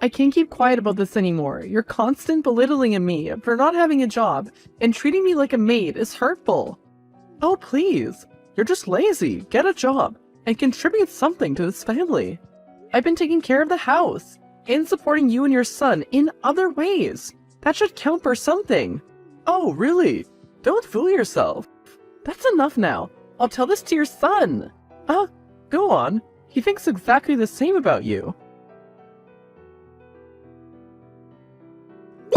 I can't keep quiet about this anymore. Your constant belittling of me for not having a job and treating me like a maid is hurtful. Oh, please. You're just lazy. Get a job and contribute something to this family. I've been taking care of the house and supporting you and your son in other ways. That should count for something. Oh, really? Don't fool yourself. That's enough now. I'll tell this to your son. Go on. He thinks exactly the same about you.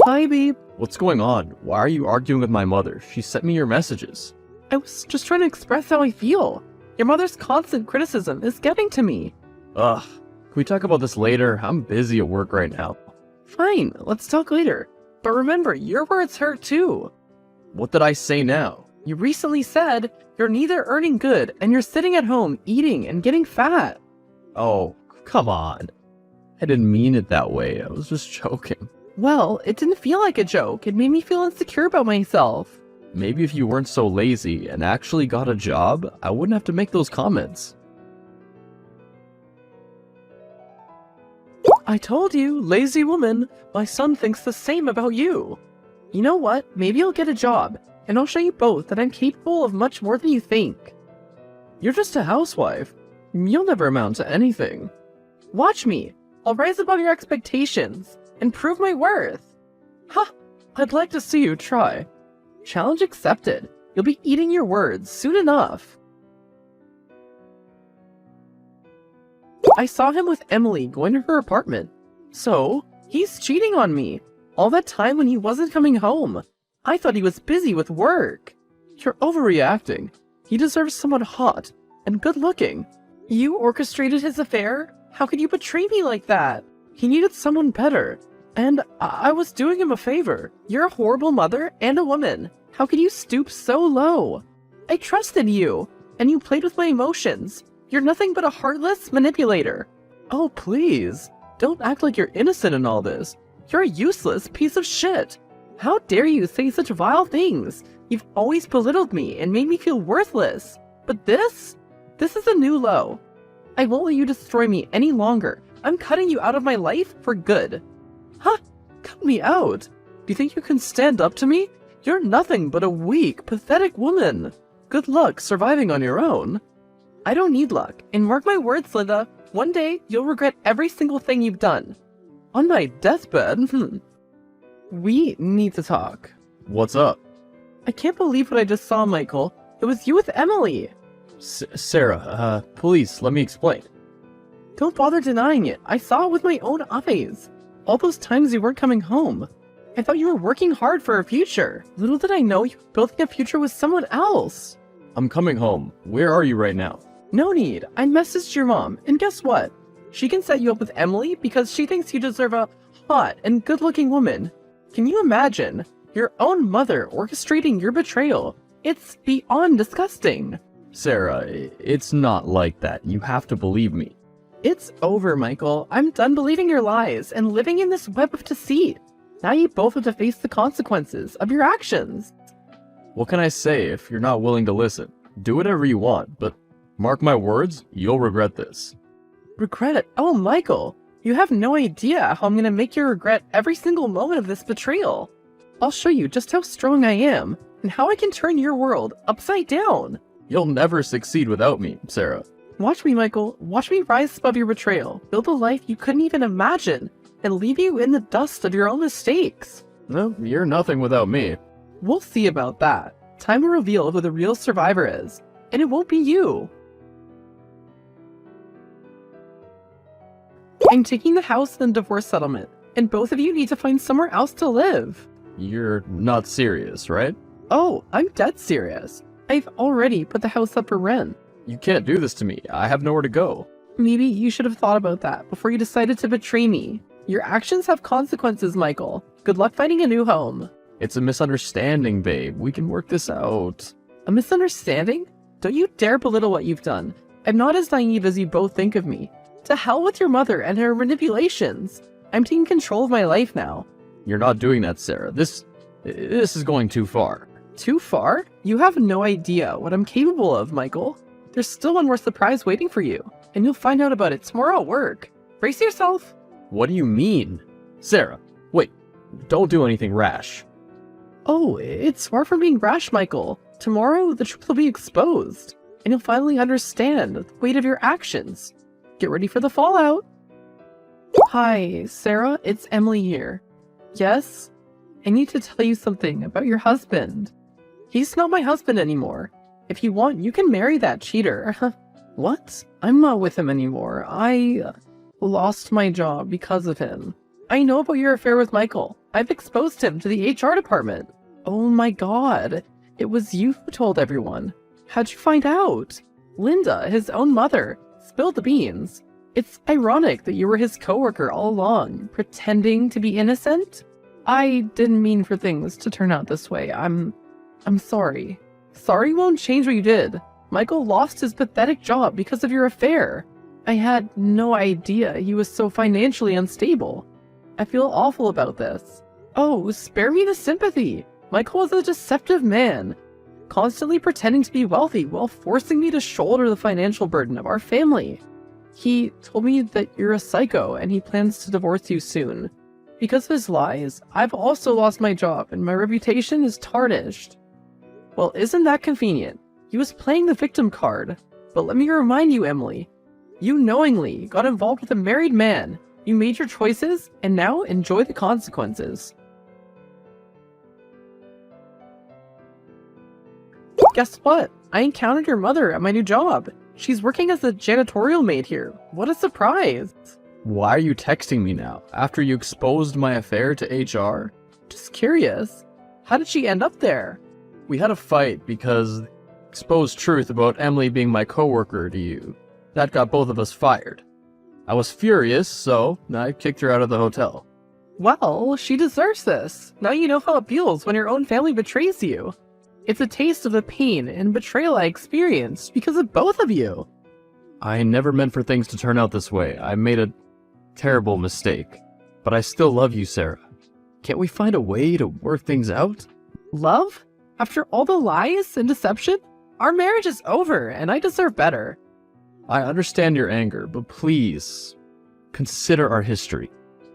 Hi, babe. What's going on? Why are you arguing with my mother? She sent me your messages. I was just trying to express how I feel. Your mother's constant criticism is getting to me. Ugh. Can we talk about this later? I'm busy at work right now. Fine, let's talk later. But remember, your words hurt too. What did I say now? You recently said you're neither earning good and you're sitting at home eating and getting fat. Oh, come on. I didn't mean it that way. I was just joking. Well, it didn't feel like a joke. It made me feel insecure about myself. Maybe if you weren't so lazy and actually got a job, I wouldn't have to make those comments. I told you, lazy woman, my son thinks the same about you. You know what? Maybe I'll get a job, and I'll show you both that I'm capable of much more than you think. You're just a housewife. You'll never amount to anything. Watch me. I'll rise above your expectations and prove my worth. Ha! I'd like to see you try. Challenge accepted. You'll be eating your words soon enough. I saw him with Emily going to her apartment. So, he's cheating on me. All that time when he wasn't coming home. I thought he was busy with work. You're overreacting. He deserves someone hot and good looking. You orchestrated his affair? How could you betray me like that? He needed someone better. And I was doing him a favor. You're a horrible mother and a woman. How could you stoop so low? I trusted you, and you played with my emotions. You're nothing but a heartless manipulator. Oh, please. Don't act like you're innocent in all this. You're a useless piece of shit. How dare you say such vile things? You've always belittled me and made me feel worthless. But this is a new low. I won't let you destroy me any longer. I'm cutting you out of my life for good. Huh? Cut me out? Do you think you can stand up to me? You're nothing but a weak, pathetic woman. Good luck surviving on your own. I don't need luck, and mark my words, Linda, one day you'll regret every single thing you've done. On my deathbed? We need to talk. What's up? I can't believe what I just saw, Michael. It was you with Emily. Sarah, please, let me explain. Don't bother denying it. I saw it with my own eyes. All those times you weren't coming home. I thought you were working hard for a future. Little did I know you were building a future with someone else. I'm coming home. Where are you right now? No need. I messaged your mom, and guess what? She can set you up with Emily because she thinks you deserve a hot and good-looking woman. Can you imagine? Your own mother orchestrating your betrayal. It's beyond disgusting. Sarah, it's not like that. You have to believe me. It's over, Michael. I'm done believing your lies and living in this web of deceit. Now you both have to face the consequences of your actions. What can I say if you're not willing to listen? Do whatever you want, but mark my words, you'll regret this. Regret it? Oh, Michael, you have no idea how I'm gonna make you regret every single moment of this betrayal. I'll show you just how strong I am and how I can turn your world upside down. You'll never succeed without me, Sarah. Watch me, Michael. Watch me rise above your betrayal, build a life you couldn't even imagine, and leave you in the dust of your own mistakes. No, you're nothing without me. We'll see about that. Time will reveal who the real survivor is, and it won't be you. I'm taking the house in the divorce settlement, and both of you need to find somewhere else to live. You're not serious, right? Oh, I'm dead serious. I've already put the house up for rent. You can't do this to me. I have nowhere to go. Maybe you should have thought about that before you decided to betray me. Your actions have consequences, Michael. Good luck finding a new home. It's a misunderstanding, babe. We can work this out. A misunderstanding? Don't you dare belittle what you've done. I'm not as naive as you both think of me. To hell with your mother and her manipulations. I'm taking control of my life now. You're not doing that, Sarah. This is going too far. Too far? You have no idea what I'm capable of, Michael. There's still one more surprise waiting for you, and you'll find out about it tomorrow at work. Brace yourself. What do you mean? Sarah, wait, don't do anything rash. Oh, it's far from being rash, Michael. Tomorrow, the truth will be exposed, and you'll finally understand the weight of your actions. Get ready for the fallout. Hi, Sarah, it's Emily here. Yes? I need to tell you something about your husband. He's not my husband anymore. If you want, you can marry that cheater. What? I'm not with him anymore. I lost my job because of him. I know about your affair with Michael. I've exposed him to the HR department. Oh my god. It was you who told everyone. How'd you find out? Linda, his own mother, spilled the beans. It's ironic that you were his coworker all along, pretending to be innocent. I didn't mean for things to turn out this way. I'm sorry. Sorry won't change what you did. Michael lost his pathetic job because of your affair. I had no idea he was so financially unstable. I feel awful about this. Oh, spare me the sympathy. Michael was a deceptive man, constantly pretending to be wealthy while forcing me to shoulder the financial burden of our family. He told me that you're a psycho and he plans to divorce you soon. Because of his lies, I've also lost my job and my reputation is tarnished. Well, isn't that convenient? He was playing the victim card. But let me remind you, Emily, you knowingly got involved with a married man. You made your choices, and now enjoy the consequences. Guess what? I encountered your mother at my new job. She's working as a janitorial maid here. What a surprise! Why are you texting me now, after you exposed my affair to HR? Just curious. How did she end up there? We had a fight because exposed truth about Emily being my coworker to you. That got both of us fired. I was furious, so I kicked her out of the hotel. Well, she deserves this. Now you know how it feels when your own family betrays you. It's a taste of the pain and betrayal I experienced because of both of you. I never meant for things to turn out this way. I made a terrible mistake. But I still love you, Sarah. Can't we find a way to work things out? Love? After all the lies and deception? Our marriage is over, and I deserve better. I understand your anger, but please, consider our history.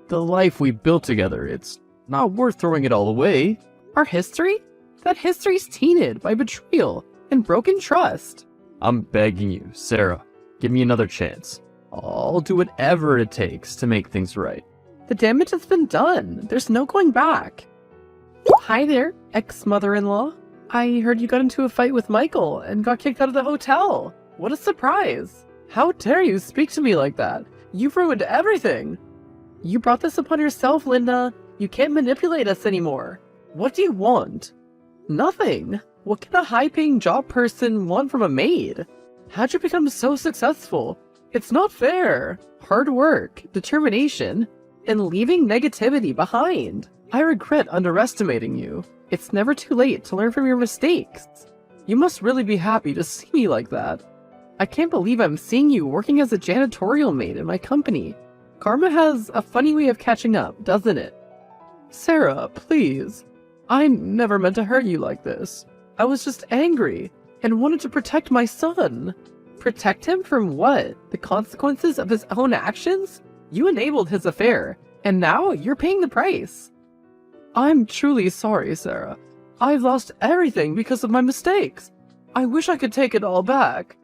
The life we built together, it's not worth throwing it all away. Our history? That history's tainted by betrayal and broken trust. I'm begging you, Sarah, give me another chance. I'll do whatever it takes to make things right. The damage has been done. There's no going back. Hi there, ex-mother-in-law. I heard you got into a fight with Michael and got kicked out of the hotel. What a surprise. How dare you speak to me like that? You've ruined everything. You brought this upon yourself, Linda. You can't manipulate us anymore. What do you want? Nothing. What can a high-paying job person want from a maid? How'd you become so successful? It's not fair. Hard work, determination, and leaving negativity behind. I regret underestimating you. It's never too late to learn from your mistakes. You must really be happy to see me like that. I can't believe I'm seeing you working as a janitorial maid in my company. Karma has a funny way of catching up, doesn't it? Sarah, please. I never meant to hurt you like this. I was just angry and wanted to protect my son. Protect him from what? The consequences of his own actions? You enabled his affair, and now you're paying the price. I'm truly sorry, Sarah. I've lost everything because of my mistakes. I wish I could take it all back.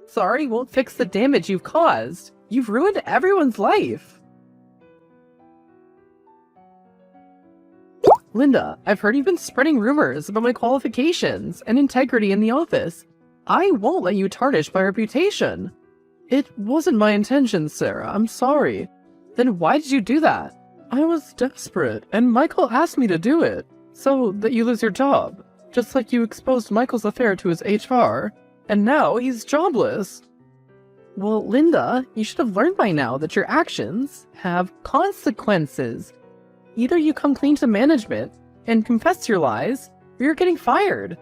Sorry won't fix the damage you've caused. You've ruined everyone's life. Linda, I've heard you've been spreading rumors about my qualifications and integrity in the office. I won't let you tarnish my reputation. It wasn't my intention, Sarah. I'm sorry. Then why did you do that? I was desperate, and Michael asked me to do it, so that you lose your job. Just like you exposed Michael's affair to his HR, and now he's jobless. Well, Linda, you should have learned by now that your actions have consequences. Either you come clean to management and confess your lies, or you're getting fired.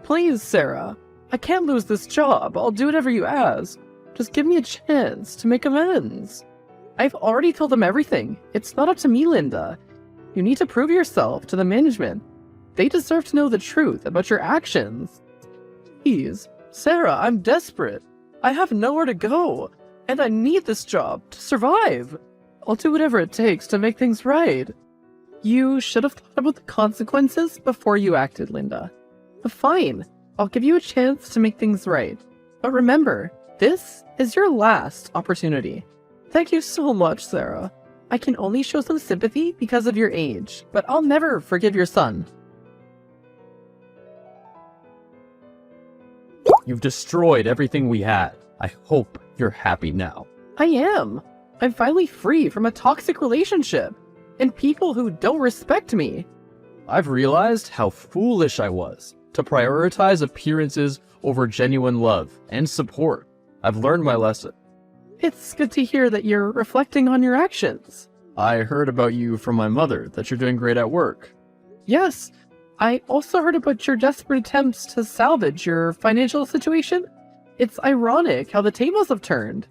Please, Sarah, I can't lose this job. I'll do whatever you ask. Just give me a chance to make amends. I've already told them everything. It's not up to me, Linda. You need to prove yourself to the management. They deserve to know the truth about your actions. Please, Sarah, I'm desperate. I have nowhere to go, and I need this job to survive. I'll do whatever it takes to make things right. You should have thought about the consequences before you acted, Linda. Fine, I'll give you a chance to make things right. But remember, this is your last opportunity. Thank you so much, Sarah. I can only show some sympathy because of your age, but I'll never forgive your son. You've destroyed everything we had. I hope you're happy now. I am. I'm finally free from a toxic relationship and people who don't respect me. I've realized how foolish I was to prioritize appearances over genuine love and support. I've learned my lesson. It's good to hear that you're reflecting on your actions. I heard about you from my mother, that you're doing great at work. Yes, I also heard about your desperate attempts to salvage your financial situation. It's ironic how the tables have turned.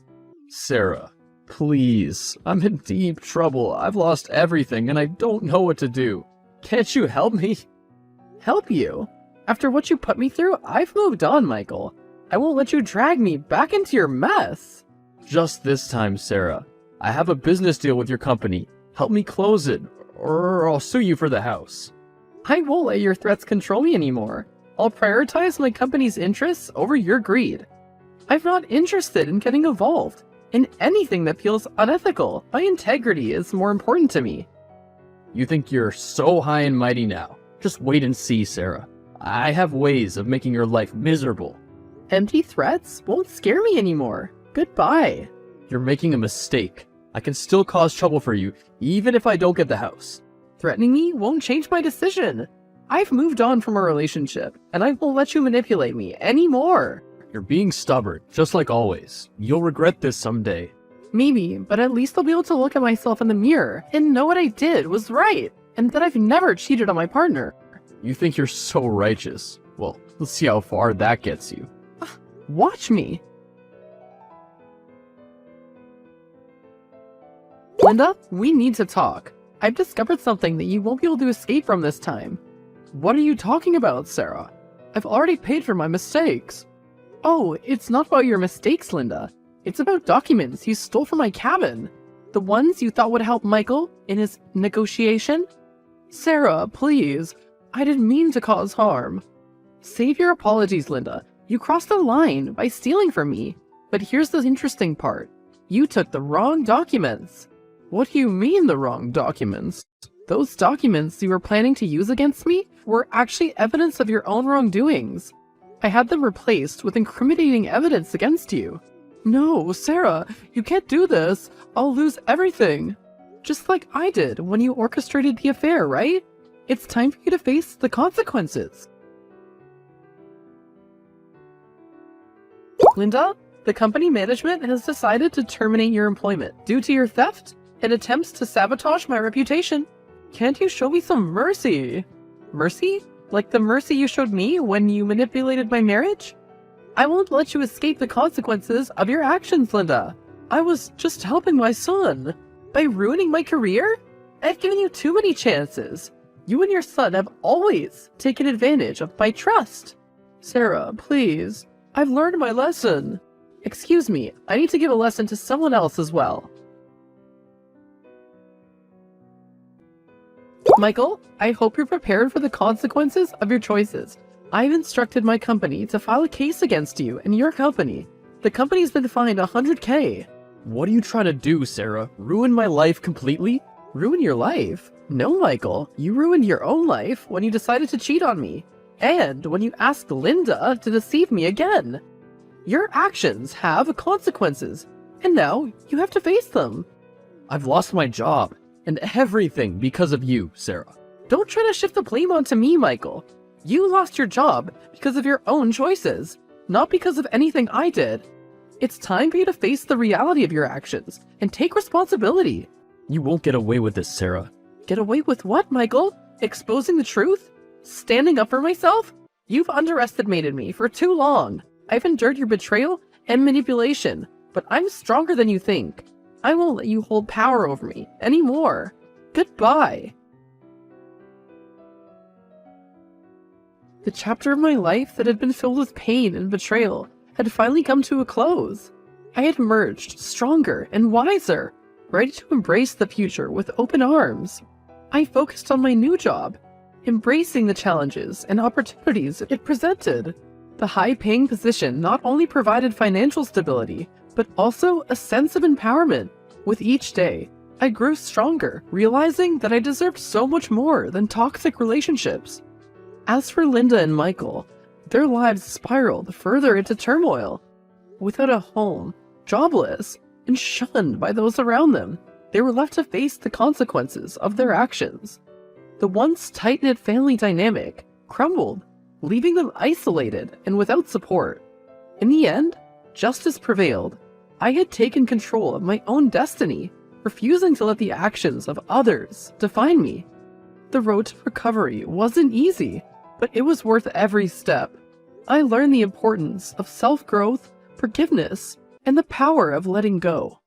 Sarah, please, I'm in deep trouble. I've lost everything and I don't know what to do. Can't you help me? Help you? After what you put me through, I've moved on, Michael. I won't let you drag me back into your mess. Just this time, Sarah. I have a business deal with your company. Help me close it, or I'll sue you for the house. I won't let your threats control me anymore. I'll prioritize my company's interests over your greed. I'm not interested in getting involved in anything that feels unethical. My integrity is more important to me. You think you're so high and mighty now. Just wait and see, Sarah. I have ways of making your life miserable. Empty threats won't scare me anymore. Goodbye. You're making a mistake. I can still cause trouble for you, even if I don't get the house. Threatening me won't change my decision. I've moved on from our relationship, and I won't let you manipulate me anymore. You're being stubborn, just like always. You'll regret this someday. Maybe, but at least I'll be able to look at myself in the mirror and know what I did was right, and that I've never cheated on my partner. You think you're so righteous. Well, let's see how far that gets you. Watch me. Linda, we need to talk. I've discovered something that you won't be able to escape from this time. What are you talking about, Sarah? I've already paid for my mistakes. Oh, it's not about your mistakes, Linda. It's about documents you stole from my cabin. The ones you thought would help Michael in his negotiation. Sarah, please. I didn't mean to cause harm. Save your apologies, Linda. You crossed the line by stealing from me. But here's the interesting part. You took the wrong documents. What do you mean the wrong documents? Those documents you were planning to use against me were actually evidence of your own wrongdoings. I had them replaced with incriminating evidence against you. No, Sarah, you can't do this. I'll lose everything. Just like I did when you orchestrated the affair, right? It's time for you to face the consequences. Linda, the company management has decided to terminate your employment due to your theft and attempts to sabotage my reputation. Can't you show me some mercy? Mercy? Like the mercy you showed me when you manipulated my marriage? I won't let you escape the consequences of your actions, Linda. I was just helping my son. By ruining my career? I've given you too many chances. You and your son have always taken advantage of my trust. Sarah, please. I've learned my lesson. Excuse me, I need to give a lesson to someone else as well. Michael, I hope you're prepared for the consequences of your choices. I've instructed my company to file a case against you and your company. The company's been fined $100K. What are you trying to do, Sarah? Ruin my life completely? Ruin your life? No, Michael. You ruined your own life when you decided to cheat on me. And when you asked Linda to deceive me again. Your actions have consequences. And now you have to face them. I've lost my job. And everything because of you, Sarah. Don't try to shift the blame onto me, Michael. You lost your job because of your own choices, not because of anything I did. It's time for you to face the reality of your actions and take responsibility. You won't get away with this, Sarah. Get away with what, Michael? Exposing the truth? Standing up for myself? You've underestimated me for too long. I've endured your betrayal and manipulation, but I'm stronger than you think. I won't let you hold power over me anymore. Goodbye. The chapter of my life that had been filled with pain and betrayal had finally come to a close. I had emerged stronger and wiser. ready to embrace the future with open arms. I focused on my new job, embracing the challenges and opportunities it presented. The high-paying position not only provided financial stability, but also a sense of empowerment. With each day, I grew stronger, realizing that I deserved so much more than toxic relationships. As for Linda and Michael, their lives spiraled further into turmoil. Without a home, jobless, and shunned by those around them, they were left to face the consequences of their actions. The once tight-knit family dynamic crumbled, leaving them isolated and without support. In the end, justice prevailed. I had taken control of my own destiny, refusing to let the actions of others define me. The road to recovery wasn't easy, but it was worth every step. I learned the importance of self-growth, forgiveness, and the power of letting go.